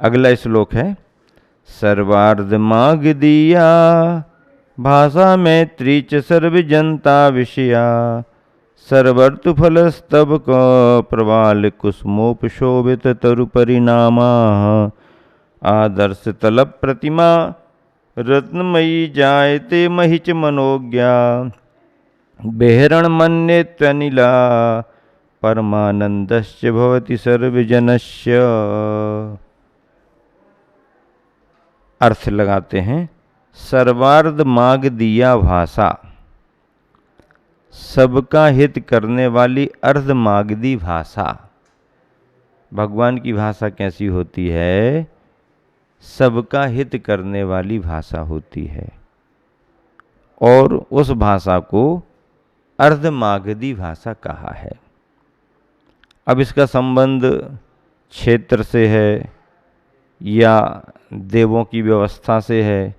अगला श्लोक है सर्वार्ध माग दिया भाषा मैत्री च सर्व जनता विषया सर्वर्तु फलस्तव क प्रवाल कुसुमोपशोभित तरु परिणामा आदर्श तलब प्रतिमा रत्नमयी जायते महिच मनोज्ञा बेहरण मन्ये त्वनिला परमानंदश्च भवति सर्वजनस्य। अर्थ लगाते हैं सर्वार्ध माग दिया भाषा, सबका हित करने वाली अर्ध मागदी भाषा। भगवान की भाषा कैसी होती है? सबका हित करने वाली भाषा होती है और उस भाषा को अर्धमागधी भाषा कहा है। अब इसका संबंध क्षेत्र से है या देवों की व्यवस्था से है,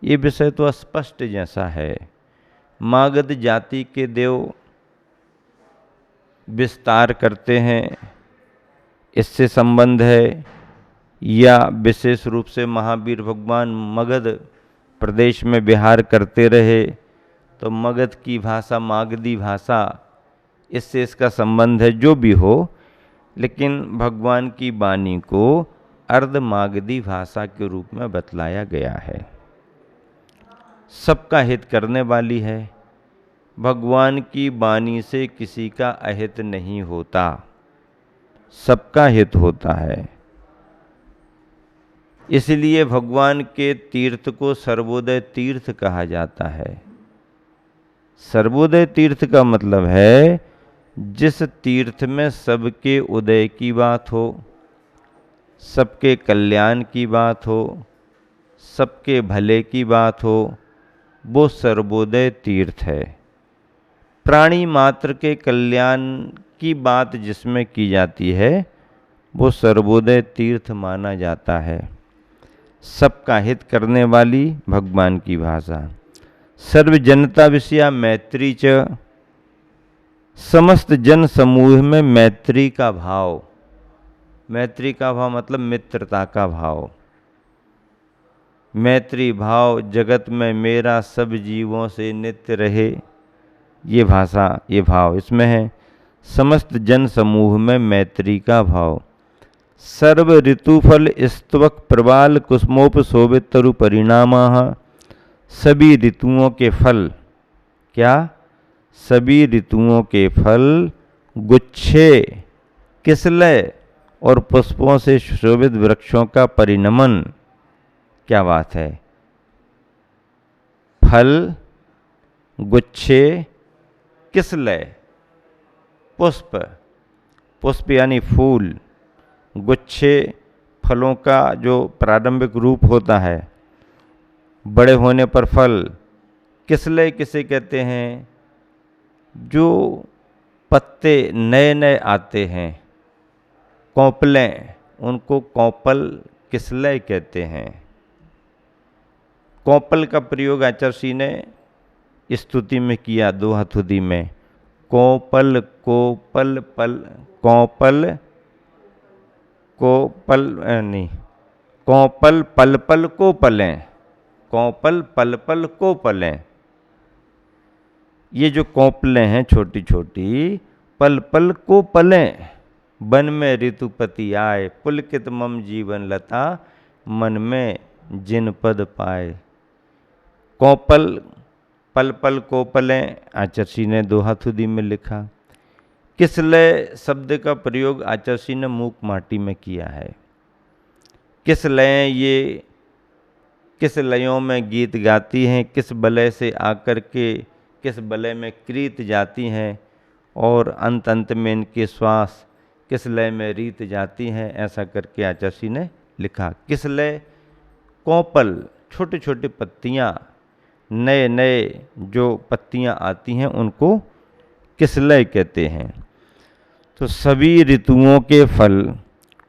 ये विषय तो स्पष्ट जैसा है। मागध जाति के देव विस्तार करते हैं, इससे संबंध है, या विशेष रूप से महावीर भगवान मगध प्रदेश में विहार करते रहे तो मगध की भाषा मागधी भाषा, इससे इसका संबंध है। जो भी हो, लेकिन भगवान की वाणी को अर्धमागधी भाषा के रूप में बतलाया गया है। सबका हित करने वाली है। भगवान की वाणी से किसी का अहित नहीं होता, सबका हित होता है। इसलिए भगवान के तीर्थ को सर्वोदय तीर्थ कहा जाता है। सर्वोदय तीर्थ का मतलब है जिस तीर्थ में सबके उदय की बात हो, सबके कल्याण की बात हो, सबके भले की बात हो, वो सर्वोदय तीर्थ है। प्राणी मात्र के कल्याण की बात जिसमें की जाती है वो सर्वोदय तीर्थ माना जाता है। सबका हित करने वाली भगवान की भाषा। सर्व जनता विषया मैत्री च, समस्त जन समूह में मैत्री का भाव। मैत्री का भाव मतलब मित्रता का भाव। मैत्री भाव जगत में मेरा सब जीवों से नित्य रहे, ये भाषा, ये भाव इसमें है। समस्त जन समूह में मैत्री का भाव। सर्व ऋतुफल स्तवक प्रवाल कुसुमोपशोभित तरु परिणामाः, सभी ऋतुओं के फल, क्या? सभी ऋतुओं के फल गुच्छे, किसलय और पुष्पों से सुशोभित वृक्षों का परिणमन। क्या बात है! फल, गुच्छे, किसलय, पुष्प, पुष्प यानी फूल, गुच्छे फलों का जो प्रारंभिक रूप होता है, बड़े होने पर फल। किसलय किसे कहते हैं? जो पत्ते नए नए आते हैं, कौपलें, उनको कौपल किसलय कहते हैं। कौपल का प्रयोग आचार्य ने स्तुति में किया, दोहातुदी में। कौपल कोपल पल, कौपल कोपल नहीं, कौपल पल पल को पलें, कौपल पल पल को पलें। ये जो कौपलें हैं छोटी छोटी, पल पल को पलें, वन में ऋतुपति आए, पुलकित मम जीवन लता, मन में जिन पद पाए। कौपल पल पल को पलें, आचार्य ने दोहातुदी में लिखा। किसलय शब्द का प्रयोग आचार्य ने मूक माटी में किया है। किसलयें ये किस लयों में गीत गाती हैं, किस बलय से आकर के किस बलय में क्रीत जाती हैं और अंत अंत में इनके श्वास किस लय में रीत जाती हैं, ऐसा करके आचार्य ने लिखा। किसलय कौपल, छोटे छोटे पत्तियाँ, नए नए जो पत्तियाँ आती हैं उनको किसलय कहते हैं। तो सभी ऋतुओं के फल,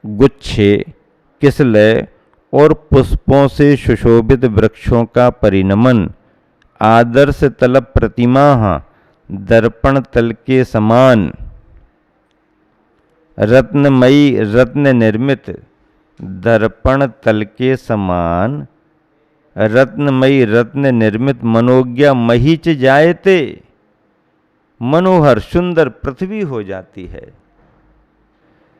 गुच्छे, किसलय और पुष्पों से सुशोभित वृक्षों का परिणमन, आदर्श तलब प्रतिमा, दर्पण तल के समान, रत्नमयी, रत्न निर्मित, दर्पण तल के समान रत्नमयी रत्न निर्मित मनोज्ञा महीच जायते, मनोहर सुंदर पृथ्वी हो जाती है।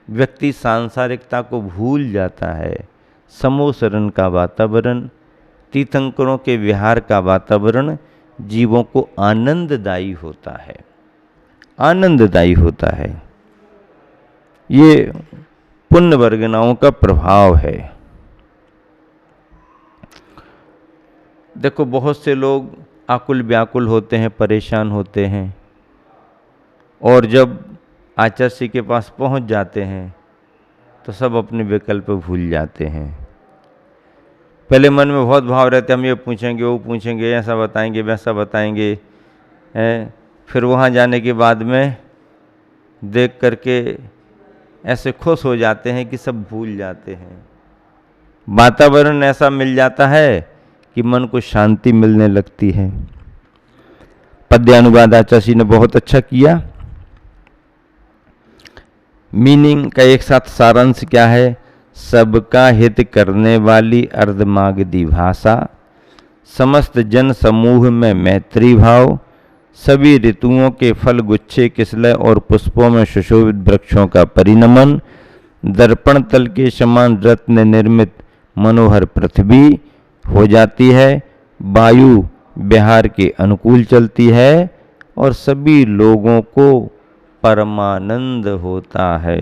व्यक्ति सांसारिकता को भूल जाता है। समोसरण का वातावरण, तीर्थंकरों के विहार का वातावरण जीवों को आनंददायी होता है, आनंददायी होता है। ये पुण्य वर्गनाओं का प्रभाव है। देखो, बहुत से लोग आकुल व्याकुल होते हैं, परेशान होते हैं, और जब आचार्य के पास पहुंच जाते हैं तो सब अपने विकल्प भूल जाते हैं। पहले मन में बहुत भाव रहते, हम ये पूछेंगे, वो पूछेंगे, ऐसा बताएंगे, वैसा बताएंगे, फिर वहाँ जाने के बाद में देख करके ऐसे खुश हो जाते हैं कि सब भूल जाते हैं। वातावरण ऐसा मिल जाता है कि मन को शांति मिलने लगती है। पद्यानुवाद आचार्य ने बहुत अच्छा किया। मीनिंग का एक साथ सारांश क्या है? सबका हित करने वाली अर्धमागधी भाषा, समस्त जन समूह में मैत्री भाव, सभी ऋतुओं के फल गुच्छे किसलय और पुष्पों में सुशोभित वृक्षों का परिणमन, दर्पण तल के समान रत्न निर्मित मनोहर पृथ्वी हो जाती है, वायु बिहार के अनुकूल चलती है और सभी लोगों को परमानंद होता है।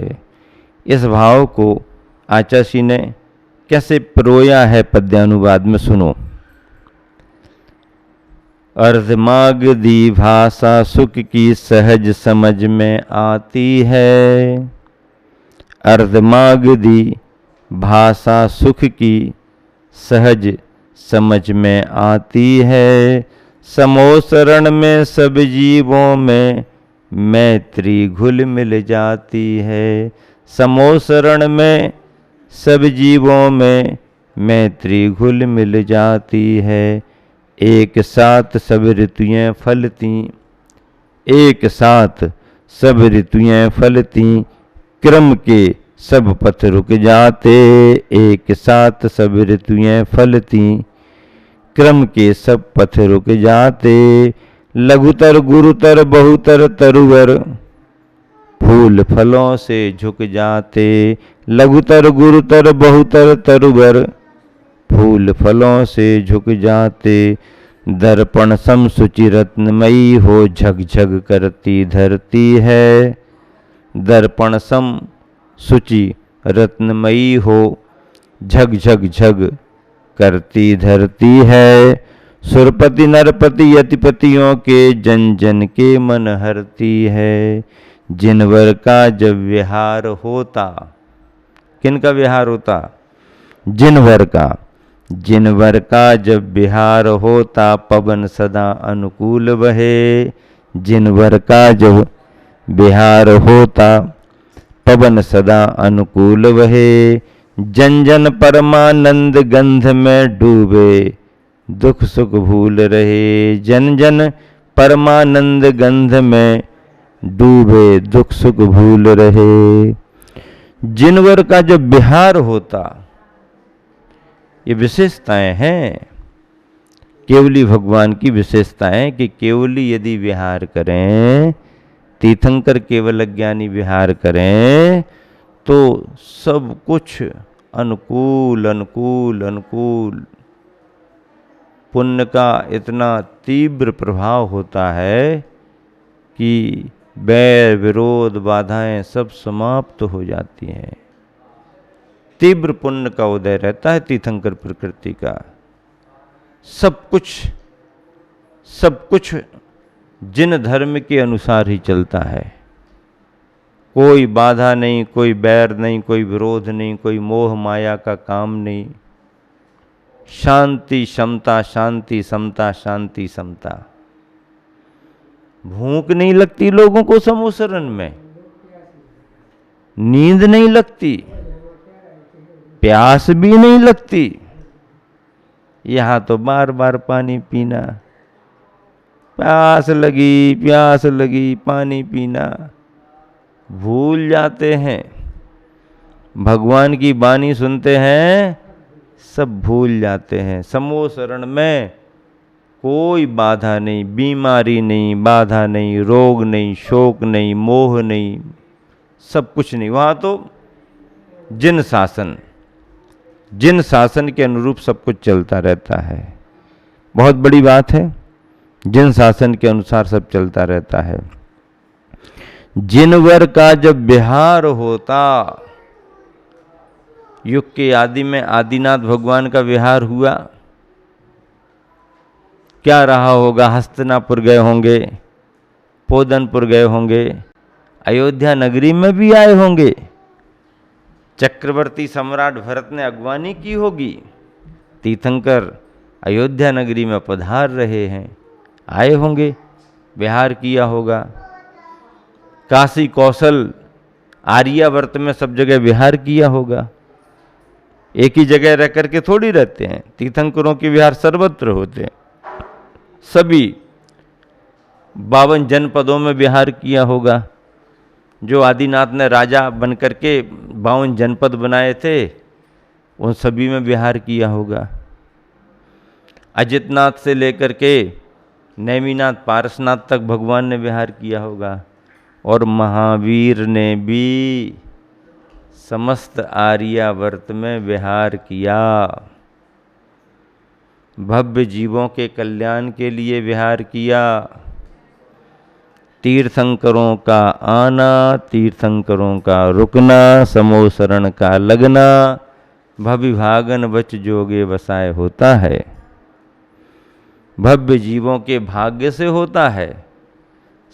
इस भाव को आचार्य ने कैसे परोया है पद्यानुवाद में सुनो। अर्धमागधी भाषा सुख की सहज समझ में आती है, अर्धमागधी भाषा सुख की सहज समझ में आती है, समोसरण में सब जीवों में मैत्री घुल मिल जाती है, समोसरण में सब जीवों में मैत्री घुल मिल जाती है। एक साथ सब ऋतुएं फलती, एक साथ सब ऋतुएं फलती, क्रम के सब पथ रुक जाते, एक साथ सब ऋतुएं फलती, क्रम के सब पथ रुक जाते, लघुतर गुरुतर बहुतर तरुवर, फूल फलों से झुक जाते, लघुतर गुरुतर बहुतर तरुवर, फूल फलों से झुक जाते, दर्पण सम सुचि रत्नमयी हो झकझक करती धरती है, दर्पण सम सुचि रत्नमयी हो झकझक झग करती धरती है, सुरपति नरपति यतिपतियों के जन जन के मन हरती है, जिनवर का जब विहार होता, किनका विहार होता? जिनवर का, जिनवर का जब विहार होता, पवन सदा अनुकूल बहे, जिनवर का जब विहार होता, पवन सदा अनुकूल बहे, जन जन परमानंद गंध में डूबे, दुख सुख भूल रहे, जन जन परमानंद गंध में डूबे, दुख सुख भूल रहे। जिनवर का जब विहार होता, ये विशेषताएं हैं केवली भगवान की विशेषताएं कि केवली यदि विहार करें, तीर्थंकर केवल ज्ञानी विहार करें तो सब कुछ अनुकूल अनुकूल अनुकूल। पुण्य का इतना तीव्र प्रभाव होता है कि बैर विरोध बाधाएं सब समाप्त हो जाती हैं। तीव्र पुण्य का उदय रहता है तीर्थंकर प्रकृति का। सब कुछ जिन धर्म के अनुसार ही चलता है। कोई बाधा नहीं, कोई बैर नहीं, कोई विरोध नहीं, कोई मोह माया का काम नहीं। शांति समता, शांति समता, शांति समता। भूख नहीं लगती लोगों को समोसरण में, नींद नहीं लगती, प्यास भी नहीं लगती। यहां तो बार बार पानी पीना, प्यास लगी पानी पीना, भूल जाते हैं। भगवान की वाणी सुनते हैं सब भूल जाते हैं। समो शरण में कोई बाधा नहीं, बीमारी नहीं, बाधा नहीं, रोग नहीं, शोक नहीं, मोह नहीं, सब कुछ नहीं। वहाँ तो जिन शासन के अनुरूप सब कुछ चलता रहता है। बहुत बड़ी बात है, जिन शासन के अनुसार सब चलता रहता है। जिनवर का जब विहार होता, युग के आदि में आदिनाथ भगवान का विहार हुआ, क्या रहा होगा? हस्तिनापुर गए होंगे, पोदनपुर गए होंगे, अयोध्या नगरी में भी आए होंगे, चक्रवर्ती सम्राट भरत ने अगवानी की होगी, तीर्थंकर अयोध्या नगरी में पधार रहे हैं, आए होंगे, विहार किया होगा। काशी कौशल आर्यावर्त में सब जगह विहार किया होगा। एक ही जगह रह करके थोड़ी रहते हैं, तीर्थंकरों के विहार सर्वत्र होते हैं। सभी 52 जनपदों में विहार किया होगा। जो आदिनाथ ने राजा बन करके 52 जनपद बनाए थे, उन सभी में विहार किया होगा। अजितनाथ से लेकर के नेमिनाथ पारसनाथ तक भगवान ने विहार किया होगा। और महावीर ने भी समस्त आर्यावर्त में विहार किया। भव्य जीवों के कल्याण के लिए विहार किया। तीर्थंकरों का आना, तीर्थंकरों का रुकना, समो शरण का लगना, भविभागन वच जोगे बसाए होता है। भव्य जीवों के भाग्य से होता है,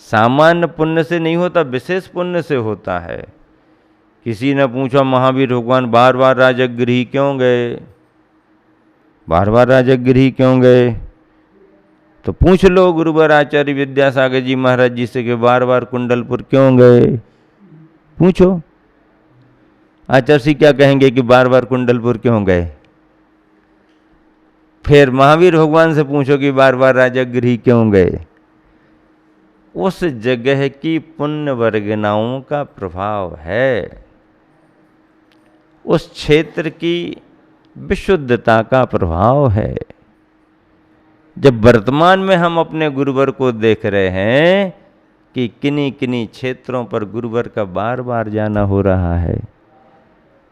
सामान्य पुण्य से नहीं होता, विशेष पुण्य से होता है। किसी ने पूछा महावीर भगवान बार बार राजगृह क्यों गए, बार बार राजगृह क्यों गए? तो पूछ लो गुरुवर आचार्य विद्यासागर जी महाराज जी से कि बार बार कुंडलपुर क्यों गए, पूछो। आचार्य जी क्या कहेंगे कि बार बार कुंडलपुर क्यों गए? फिर महावीर भगवान से पूछो कि बार बार राजगृह क्यों गए? उस जगह की पुण्य वर्गनाओं का प्रभाव है, उस क्षेत्र की विशुद्धता का प्रभाव है। जब वर्तमान में हम अपने गुरुवर को देख रहे हैं कि किन्हीं किन्हीं क्षेत्रों पर गुरुवर का बार बार जाना हो रहा है,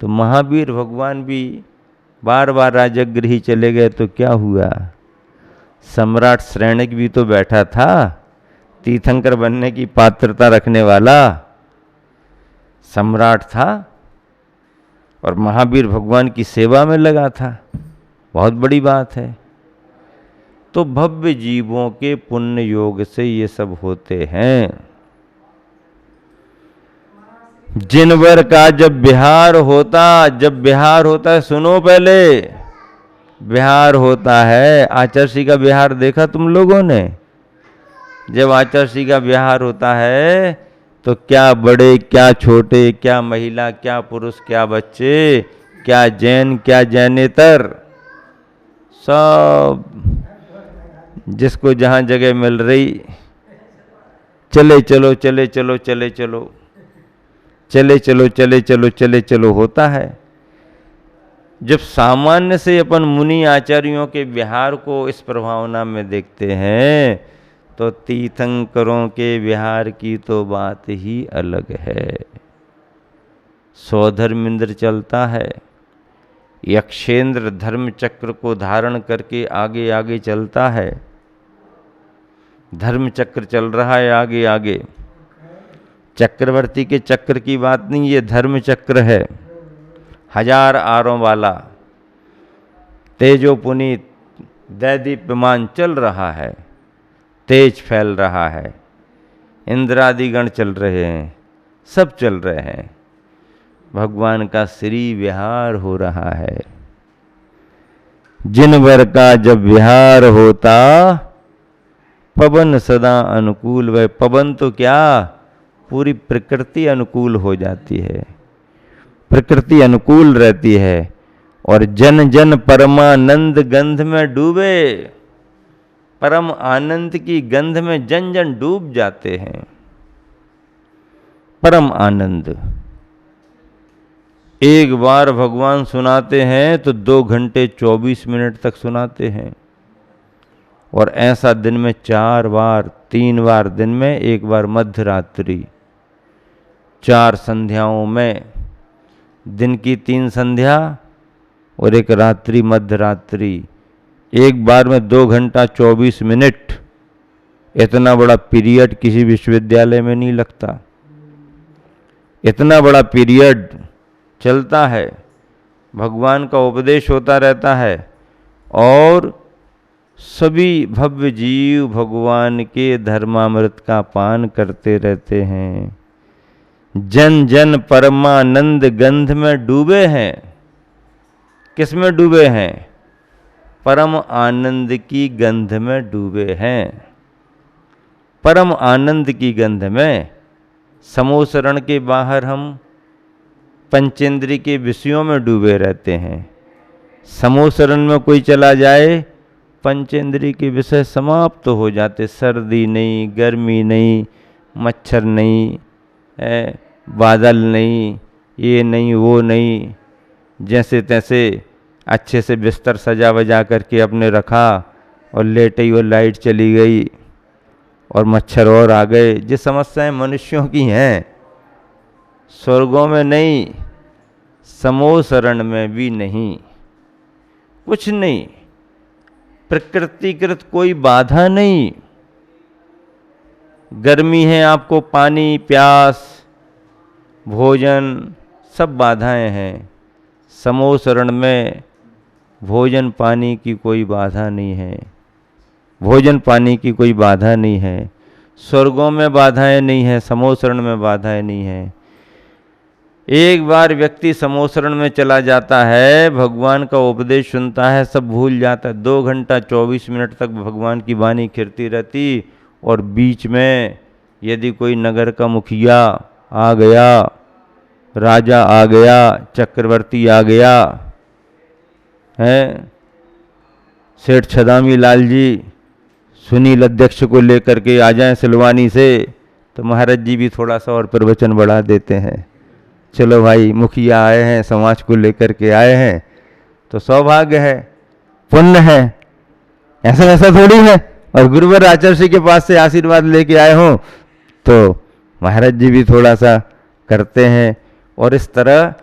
तो महावीर भगवान भी बार बार राजगृह चले गए तो क्या हुआ? सम्राट श्रेणिक भी तो बैठा था, तीर्थंकर बनने की पात्रता रखने वाला सम्राट था और महावीर भगवान की सेवा में लगा था। बहुत बड़ी बात है। तो भव्य जीवों के पुण्य योग से ये सब होते हैं। जिनवर का जब विहार होता, जब विहार होता है, सुनो पहले, विहार होता है। आचार्य का विहार देखा तुम लोगों ने? जब आचार्य का विहार होता है तो क्या बड़े क्या छोटे, क्या महिला क्या पुरुष, क्या बच्चे, क्या जैन क्या जैनेतर, सब जिसको जहाँ जगह मिल रही, चले चलो चले चलो चले चलो चले चलो चले चलो चले चलो होता है। जब सामान्य से अपन मुनि आचार्यों के विहार को इस प्रभावना में देखते हैं, तो तीर्थंकरों के विहार की तो बात ही अलग है। सौधर्मेंद्र चलता है, यक्षेंद्र धर्म चक्र को धारण करके आगे आगे चलता है। धर्म चक्र चल रहा है आगे आगे। चक्रवर्ती के चक्र की बात नहीं, ये धर्म चक्र है, 1000 आरों वाला, तेजो पुनीत दैदीप्यमान चल रहा है, तेज फैल रहा है, इंद्रादिगण चल रहे हैं, सब चल रहे हैं। भगवान का श्री विहार हो रहा है। जिनवर का जब विहार होता, पवन सदा अनुकूल। वह पवन तो क्या, पूरी प्रकृति अनुकूल हो जाती है, प्रकृति अनुकूल रहती है। और जन जन परमानंद गंध में डूबे, परम आनंद की गंध में जन जन डूब जाते हैं। परम आनंद, एक बार भगवान सुनाते हैं तो 2 घंटे 24 मिनट तक सुनाते हैं। और ऐसा दिन में 4 बार, 3 बार दिन में, 1 बार मध्य रात्रि, 4 संध्याओं में, दिन की 3 संध्या और 1 रात्रि मध्य रात्रि, एक बार में 2 घंटा 24 मिनट। इतना बड़ा पीरियड किसी विश्वविद्यालय में नहीं लगता। इतना बड़ा पीरियड चलता है, भगवान का उपदेश होता रहता है और सभी भव्य जीव भगवान के धर्मामृत का पान करते रहते हैं। जन जन परमानंद गंध में डूबे हैं। किस में डूबे हैं? परम आनंद की गंध में डूबे हैं। परम आनंद की गंध में। समोसरण के बाहर हम पंचेंद्री के विषयों में डूबे रहते हैं। समोसरण में कोई चला जाए, पंचेंद्री के विषय समाप्त तो हो जाते। सर्दी नहीं, गर्मी नहीं, मच्छर नहीं, बादल नहीं, ये नहीं वो नहीं, जैसे तैसे अच्छे से बिस्तर सजा वजा करके अपने रखा और लेटे ही वो लाइट चली गई और मच्छर और आ गए। ये समस्याएं मनुष्यों की हैं, स्वर्गों में नहीं, समोसरण में भी नहीं, कुछ नहीं, प्रकृतिकृत कोई बाधा नहीं। गर्मी है, आपको पानी, प्यास, भोजन, सब बाधाएं हैं। समोसरण में भोजन पानी की कोई बाधा नहीं है। भोजन पानी की कोई बाधा नहीं है। स्वर्गों में बाधाएं नहीं है, समोसरण में बाधाएं नहीं है। एक बार व्यक्ति समोसरण में चला जाता है, भगवान का उपदेश सुनता है, सब भूल जाता है। 2 घंटा 24 मिनट तक भगवान की वाणी खिरती रहती और बीच में यदि कोई नगर का मुखिया आ गया, राजा आ गया, चक्रवर्ती आ गया है, सेठ छदामी लाल जी सुनील अध्यक्ष को लेकर के आ जाएं सिलवानी से, तो महाराज जी भी थोड़ा सा और प्रवचन बढ़ा देते हैं। चलो भाई, मुखिया आए हैं, समाज को लेकर के आए हैं, तो सौभाग्य है, पुण्य है। ऐसा वैसा थोड़ी है। और गुरुवर आचार्य के पास से आशीर्वाद लेके आए हो तो महाराज जी भी थोड़ा सा करते हैं। और इस तरह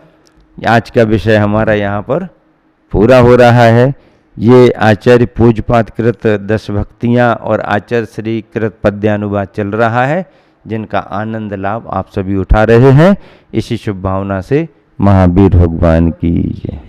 आज का विषय हमारा यहाँ पर पूरा हो रहा है। ये आचार्य पूज्यपाद कृत 10 भक्तियाँ और आचार्य श्री कृत पद्यानुवाद चल रहा है, जिनका आनंद लाभ आप सभी उठा रहे हैं। इसी शुभ भावना से महावीर भगवान की जय।